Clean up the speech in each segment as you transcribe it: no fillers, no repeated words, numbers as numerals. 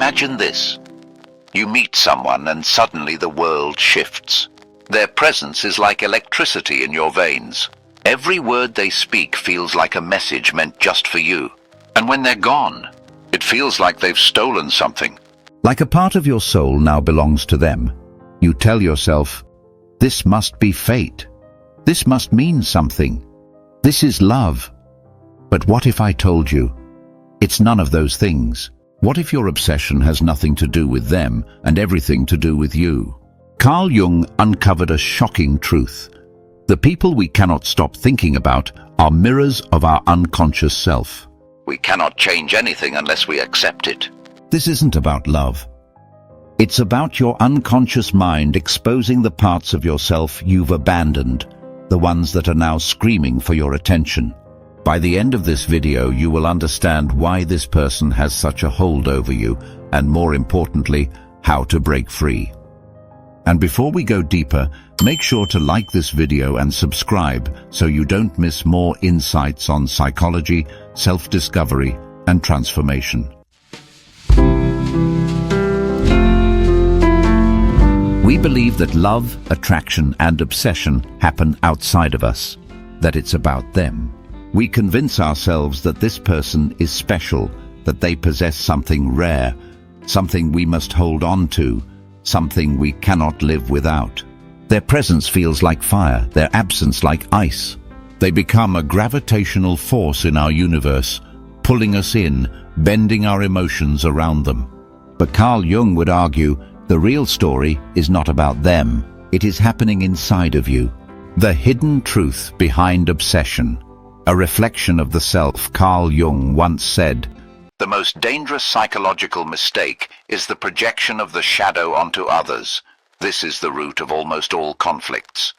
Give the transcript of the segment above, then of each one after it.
Imagine this. You meet someone and suddenly the world shifts. Their presence is like electricity in your veins. Every word they speak feels like a message meant just for you. And when they're gone, it feels like they've stolen something. Like a part of your soul now belongs to them. You tell yourself, this must be fate. This must mean something. This is love. But what if I told you, it's none of those things? What if your obsession has nothing to do with them and everything to do with you? Carl Jung uncovered a shocking truth. The people we cannot stop thinking about are mirrors of our unconscious self. We cannot change anything unless we accept it. This isn't about love. It's about your unconscious mind exposing the parts of yourself you've abandoned, the ones that are now screaming for your attention. By the end of this video, you will understand why this person has such a hold over you, and more importantly, how to break free. And before we go deeper, make sure to like this video and subscribe so you don't miss more insights on psychology, self-discovery, and transformation. We believe that love, attraction, and obsession happen outside of us, that it's about them. We convince ourselves that this person is special, that they possess something rare, something we must hold on to, something we cannot live without. Their presence feels like fire, their absence like ice. They become a gravitational force in our universe, pulling us in, bending our emotions around them. But Carl Jung would argue, the real story is not about them. It is happening inside of you. The hidden truth behind obsession. A reflection of the self. Carl Jung once said, "The most dangerous psychological mistake is the projection of the shadow onto others. This is the root of almost all conflicts."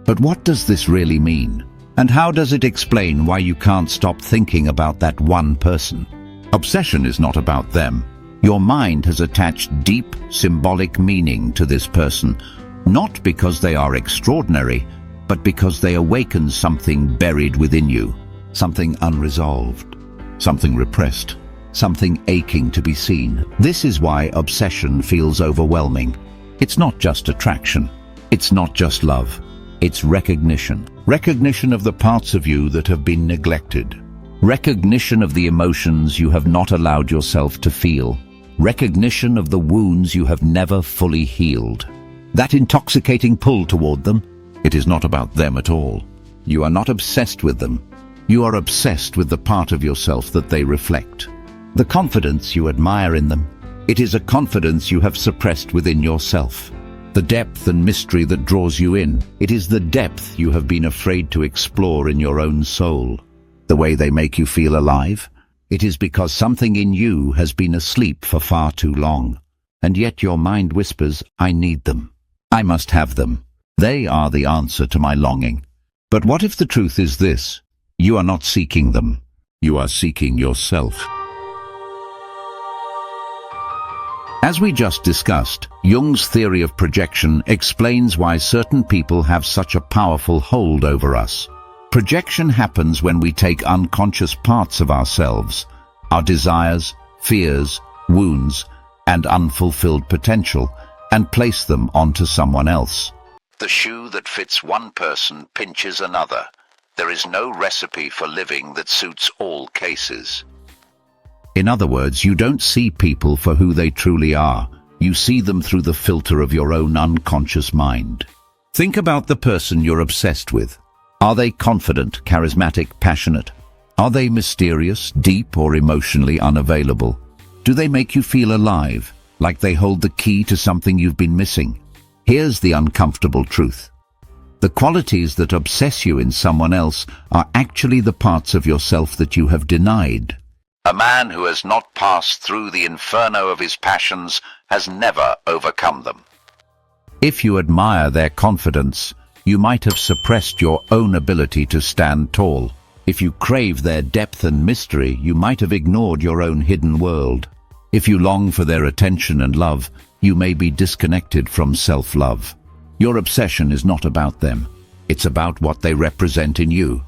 But what does this really mean? And how does it explain why you can't stop thinking about that one person? Obsession is not about them. Your mind has attached deep, symbolic meaning to this person, not because they are extraordinary, but because they awaken something buried within you, something unresolved, something repressed, something aching to be seen. This is why obsession feels overwhelming. It's not just attraction. It's not just love. It's recognition. Recognition of the parts of you that have been neglected. Recognition of the emotions you have not allowed yourself to feel. Recognition of the wounds you have never fully healed. That intoxicating pull toward them, it is not about them at all. You are not obsessed with them. You are obsessed with the part of yourself that they reflect. The confidence you admire in them, it is a confidence you have suppressed within yourself. The depth and mystery that draws you in, it is the depth you have been afraid to explore in your own soul. The way they make you feel alive, it is because something in you has been asleep for far too long. And yet your mind whispers, I need them. I must have them. They are the answer to my longing. But what if the truth is this? You are not seeking them. You are seeking yourself. As we just discussed, Jung's theory of projection explains why certain people have such a powerful hold over us. Projection happens when we take unconscious parts of ourselves, our desires, fears, wounds, and unfulfilled potential, and place them onto someone else. The shoe that fits one person pinches another. There is no recipe for living that suits all cases. In other words, you don't see people for who they truly are. You see them through the filter of your own unconscious mind. Think about the person you're obsessed with. Are they confident, charismatic, passionate? Are they mysterious, deep, or emotionally unavailable? Do they make you feel alive, like they hold the key to something you've been missing? Here's the uncomfortable truth. The qualities that obsess you in someone else are actually the parts of yourself that you have denied. A man who has not passed through the inferno of his passions has never overcome them. If you admire their confidence, you might have suppressed your own ability to stand tall. If you crave their depth and mystery, you might have ignored your own hidden world. If you long for their attention and love, you may be disconnected from self-love. Your obsession is not about them. It's about what they represent in you.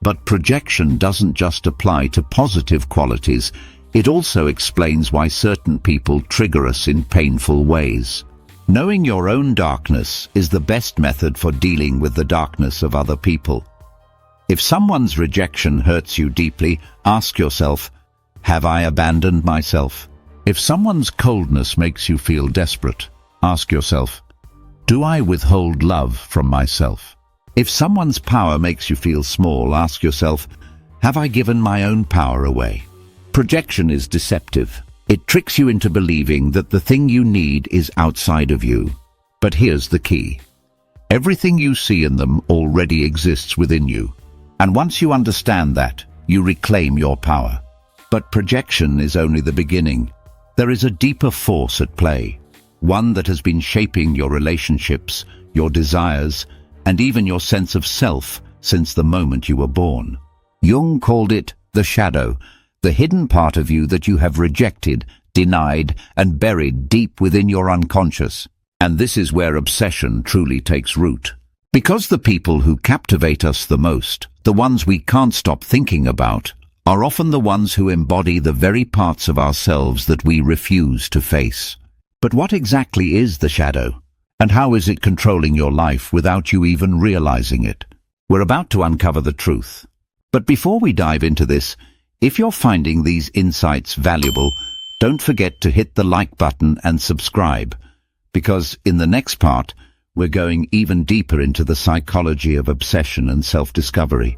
But projection doesn't just apply to positive qualities. It also explains why certain people trigger us in painful ways. Knowing your own darkness is the best method for dealing with the darkness of other people. If someone's rejection hurts you deeply, ask yourself, have I abandoned myself? If someone's coldness makes you feel desperate, ask yourself, do I withhold love from myself? If someone's power makes you feel small, ask yourself, have I given my own power away? Projection is deceptive. It tricks you into believing that the thing you need is outside of you. But here's the key. Everything you see in them already exists within you. And once you understand that, you reclaim your power. But projection is only the beginning. There is a deeper force at play, one that has been shaping your relationships, your desires, and even your sense of self since the moment you were born. Jung called it the shadow, the hidden part of you that you have rejected, denied, and buried deep within your unconscious. And this is where obsession truly takes root. Because the people who captivate us the most, the ones we can't stop thinking about, are often the ones who embody the very parts of ourselves that we refuse to face. But what exactly is the shadow? And how is it controlling your life without you even realizing it? We're about to uncover the truth. But before we dive into this, if you're finding these insights valuable, don't forget to hit the like button and subscribe, because in the next part, we're going even deeper into the psychology of obsession and self-discovery.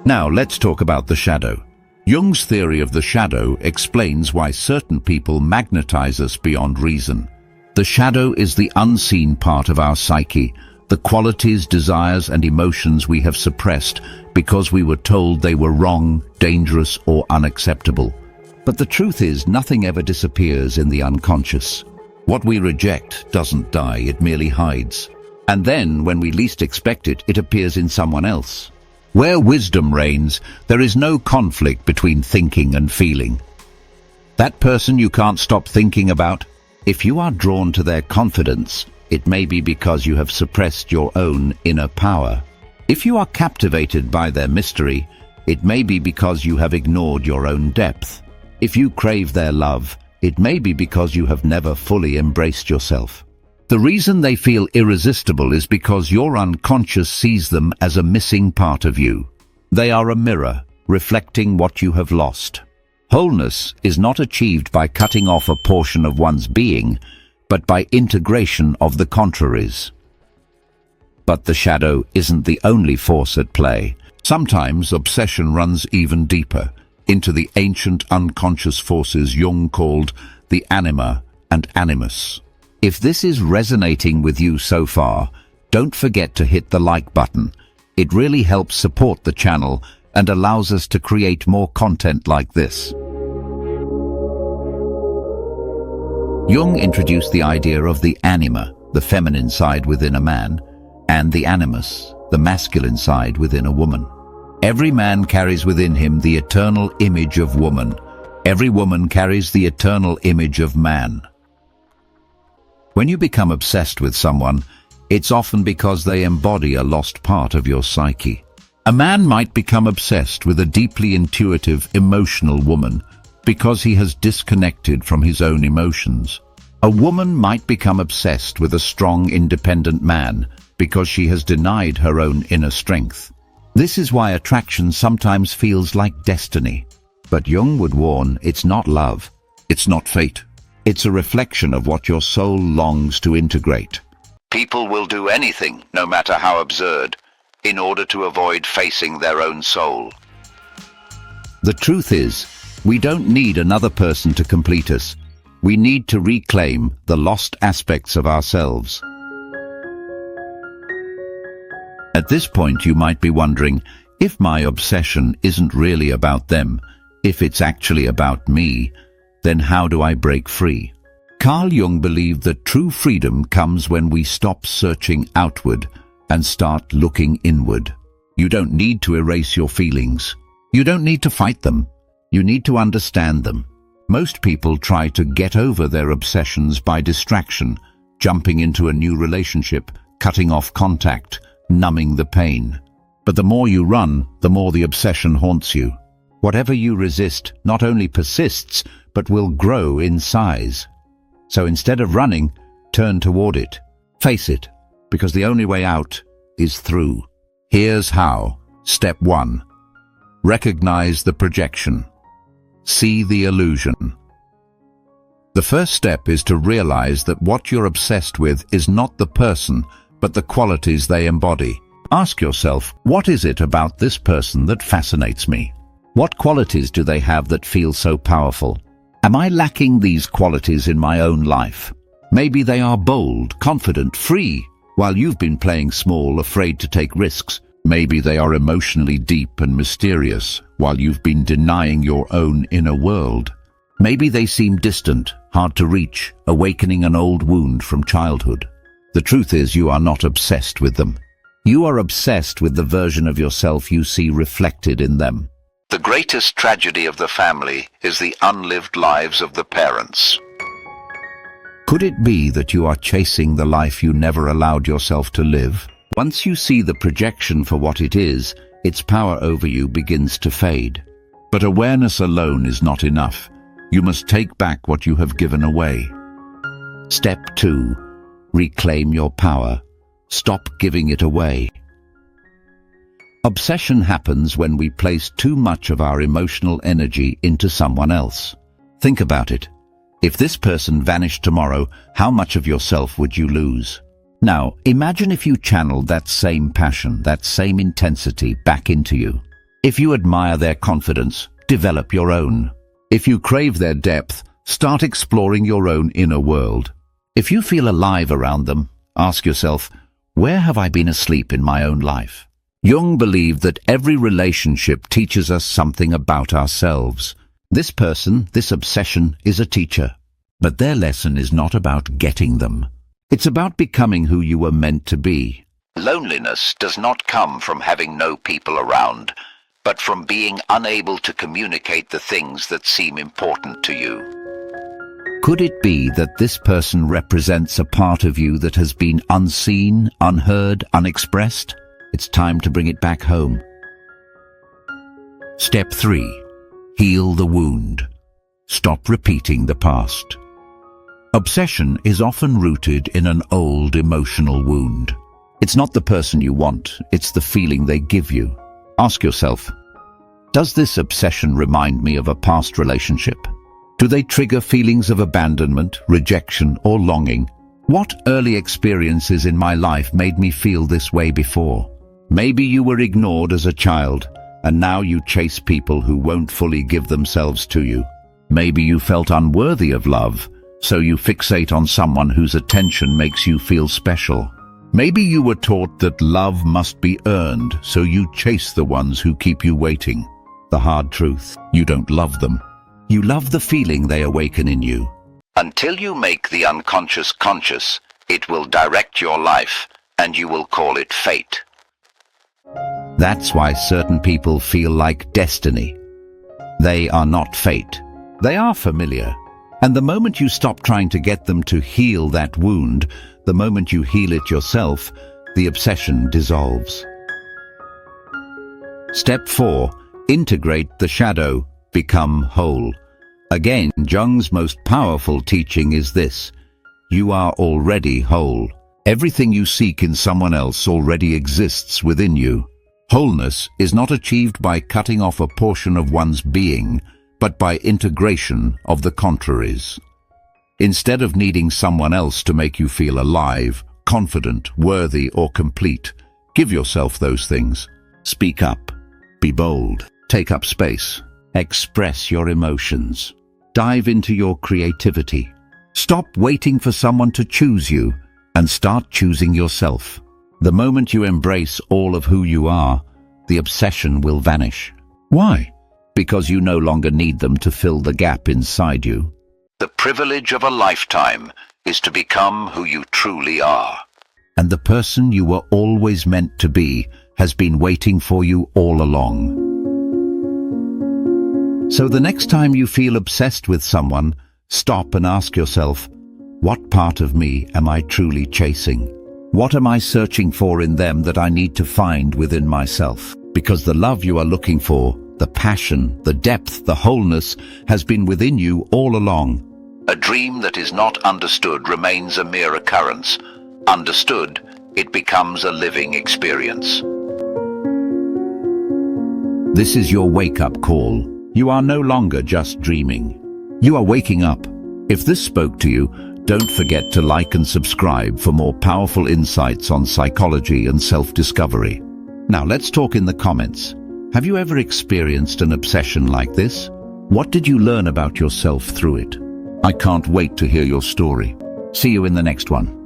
Now let's talk about the shadow. Jung's theory of the shadow explains why certain people magnetize us beyond reason. The shadow is the unseen part of our psyche, the qualities, desires, and emotions we have suppressed because we were told they were wrong, dangerous, or unacceptable. But the truth is, nothing ever disappears in the unconscious. What we reject doesn't die, it merely hides. And then, when we least expect it, it appears in someone else. Where wisdom reigns, there is no conflict between thinking and feeling. That person you can't stop thinking about, if you are drawn to their confidence, it may be because you have suppressed your own inner power. If you are captivated by their mystery, it may be because you have ignored your own depth. If you crave their love, it may be because you have never fully embraced yourself. The reason they feel irresistible is because your unconscious sees them as a missing part of you. They are a mirror, reflecting what you have lost. Wholeness is not achieved by cutting off a portion of one's being, but by integration of the contraries. But the shadow isn't the only force at play. Sometimes obsession runs even deeper, into the ancient unconscious forces Jung called the anima and animus. If this is resonating with you so far, don't forget to hit the like button. It really helps support the channel and allows us to create more content like this. Jung introduced the idea of the anima, the feminine side within a man, and the animus, the masculine side within a woman. Every man carries within him the eternal image of woman. Every woman carries the eternal image of man. When you become obsessed with someone, it's often because they embody a lost part of your psyche. A man might become obsessed with a deeply intuitive, emotional woman because he has disconnected from his own emotions. A woman might become obsessed with a strong, independent man because she has denied her own inner strength. This is why attraction sometimes feels like destiny. But Jung would warn, it's not love, it's not fate. It's a reflection of what your soul longs to integrate. People will do anything, no matter how absurd, in order to avoid facing their own soul. The truth is, we don't need another person to complete us. We need to reclaim the lost aspects of ourselves. At this point, you might be wondering, if my obsession isn't really about them, if it's actually about me, then how do I break free? Carl Jung believed that true freedom comes when we stop searching outward and start looking inward. You don't need to erase your feelings. You don't need to fight them. You need to understand them. Most people try to get over their obsessions by distraction, jumping into a new relationship, cutting off contact, numbing the pain. But the more you run, the more the obsession haunts you. Whatever you resist not only persists, but will grow in size. So instead of running, turn toward it. Face it, because the only way out is through. Here's how. Step 1. Recognize the projection. See the illusion. The first step is to realize that what you're obsessed with is not the person, but the qualities they embody. Ask yourself, what is it about this person that fascinates me? What qualities do they have that feel so powerful? Am I lacking these qualities in my own life? Maybe they are bold, confident, free, while you've been playing small, afraid to take risks. Maybe they are emotionally deep and mysterious, while you've been denying your own inner world. Maybe they seem distant, hard to reach, awakening an old wound from childhood. The truth is, you are not obsessed with them. You are obsessed with the version of yourself you see reflected in them. The greatest tragedy of the family is the unlived lives of the parents. Could it be that you are chasing the life you never allowed yourself to live? Once you see the projection for what it is, its power over you begins to fade. But awareness alone is not enough. You must take back what you have given away. Step 2. Reclaim your power. Stop giving it away. Obsession happens when we place too much of our emotional energy into someone else. Think about it. If this person vanished tomorrow, how much of yourself would you lose? Now, imagine if you channeled that same passion, that same intensity back into you. If you admire their confidence, develop your own. If you crave their depth, start exploring your own inner world. If you feel alive around them, ask yourself, where have I been asleep in my own life? Jung believed that every relationship teaches us something about ourselves. This person, this obsession, is a teacher. But their lesson is not about getting them. It's about becoming who you were meant to be. Loneliness does not come from having no people around, but from being unable to communicate the things that seem important to you. Could it be that this person represents a part of you that has been unseen, unheard, unexpressed? It's time to bring it back home. Step 3. Heal the wound. Stop repeating the past. Obsession is often rooted in an old emotional wound. It's not the person you want, it's the feeling they give you. Ask yourself, does this obsession remind me of a past relationship? Do they trigger feelings of abandonment, rejection, or longing? What early experiences in my life made me feel this way before? Maybe you were ignored as a child, and now you chase people who won't fully give themselves to you. Maybe you felt unworthy of love, so you fixate on someone whose attention makes you feel special. Maybe you were taught that love must be earned, so you chase the ones who keep you waiting. The hard truth, you don't love them. You love the feeling they awaken in you. Until you make the unconscious conscious, it will direct your life, and you will call it fate. That's why certain people feel like destiny. They are not fate. They are familiar. And the moment you stop trying to get them to heal that wound, the moment you heal it yourself, the obsession dissolves. Step 4. Integrate the shadow. Become whole. Again, Jung's most powerful teaching is this. You are already whole. Everything you seek in someone else already exists within you. Wholeness is not achieved by cutting off a portion of one's being, but by integration of the contraries. Instead of needing someone else to make you feel alive, confident, worthy, or complete, give yourself those things. Speak up. Be bold. Take up space. Express your emotions. Dive into your creativity. Stop waiting for someone to choose you and start choosing yourself. The moment you embrace all of who you are, the obsession will vanish. Why? Because you no longer need them to fill the gap inside you. The privilege of a lifetime is to become who you truly are. And the person you were always meant to be has been waiting for you all along. So the next time you feel obsessed with someone, stop and ask yourself, what part of me am I truly chasing? What am I searching for in them that I need to find within myself? Because the love you are looking for, the passion, the depth, the wholeness, has been within you all along. A dream that is not understood remains a mere occurrence. Understood, it becomes a living experience. This is your wake-up call. You are no longer just dreaming. You are waking up. If this spoke to you, don't forget to like and subscribe for more powerful insights on psychology and self-discovery. Now let's talk in the comments. Have you ever experienced an obsession like this? What did you learn about yourself through it? I can't wait to hear your story. See you in the next one.